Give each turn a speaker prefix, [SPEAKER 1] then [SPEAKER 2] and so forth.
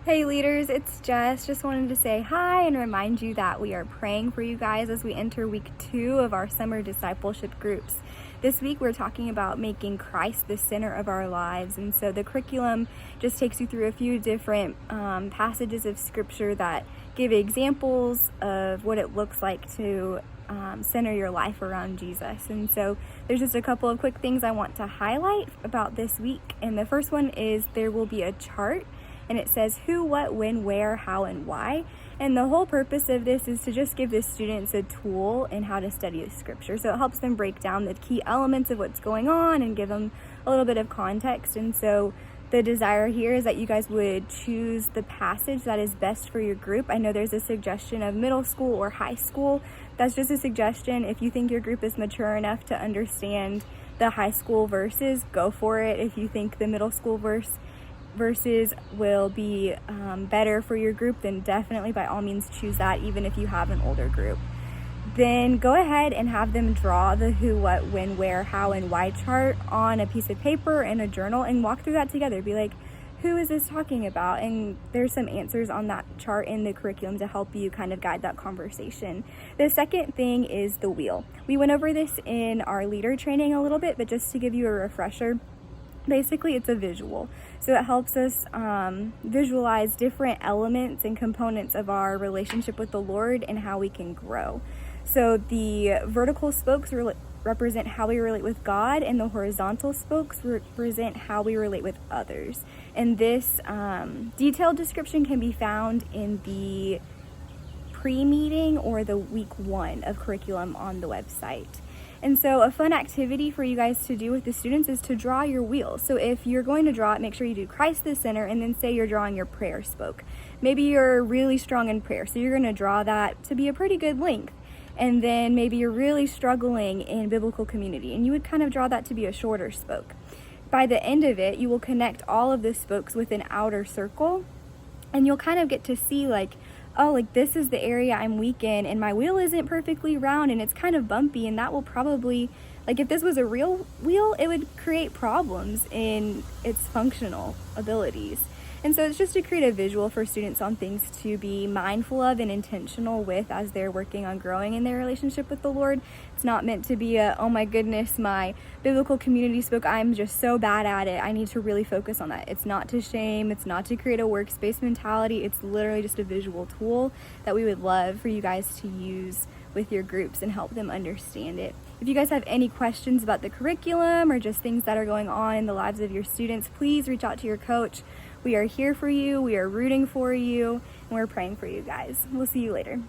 [SPEAKER 1] Hey leaders, it's Jess. Just wanted to say hi and remind you that we are praying for you guys as we enter week 2 of our summer discipleship groups. This week we're talking about making Christ the center of our lives, and so the curriculum just takes you through a few different passages of scripture that give examples of what it looks like to center your life around Jesus. And so there's just a couple of quick things I want to highlight about this week, and the first one is there will be a chart. And it says who, what, when, where, how, and why. And the whole purpose of this is to just give the students a tool in how to study the scripture. So it helps them break down the key elements of what's going on and give them a little bit of context. And so the desire here is that you guys would choose the passage that is best for your group. I know there's a suggestion of middle school or high school. That's just a suggestion. If you think your group is mature enough to understand the high school verses, go for it. If you think the middle school verses will be better for your group, then definitely by all means choose that, even if you have an older group. Then go ahead and have them draw the who, what, when, where, how, and why chart on a piece of paper and a journal and walk through that together. Be like, who is this talking about? And there's some answers on that chart in the curriculum to help you kind of guide that conversation. The second thing is the wheel. We went over this in our leader training a little bit, but just to give you a refresher, basically it's a visual. So it helps us visualize different elements and components of our relationship with the Lord and how we can grow. So the vertical spokes represent how we relate with God, and the horizontal spokes represent how we relate with others. And this detailed description can be found in the pre-meeting or the week 1 of curriculum on the website. And so a fun activity for you guys to do with the students is to draw your wheel. So if you're going to draw it, make sure you do Christ the center, and then say you're drawing your prayer spoke. Maybe you're really strong in prayer, so you're going to draw that to be a pretty good length. And then maybe you're really struggling in biblical community, and you would kind of draw that to be a shorter spoke. By the end of it, you will connect all of the spokes with an outer circle, and you'll kind of get to see like, oh, like this is the area I'm weak in, and my wheel isn't perfectly round and it's kind of bumpy, and that will probably, like if this was a real wheel, it would create problems in its functional abilities. And so it's just to create a visual for students on things to be mindful of and intentional with as they're working on growing in their relationship with the Lord. It's not meant to be a, oh my goodness, my biblical community spoke, I'm just so bad at it, I need to really focus on that. It's not to shame, it's not to create a workspace mentality, it's literally just a visual tool that we would love for you guys to use with your groups and help them understand it. If you guys have any questions about the curriculum or just things that are going on in the lives of your students, please reach out to your coach. We are here for you, we are rooting for you, and we're praying for you guys. We'll see you later.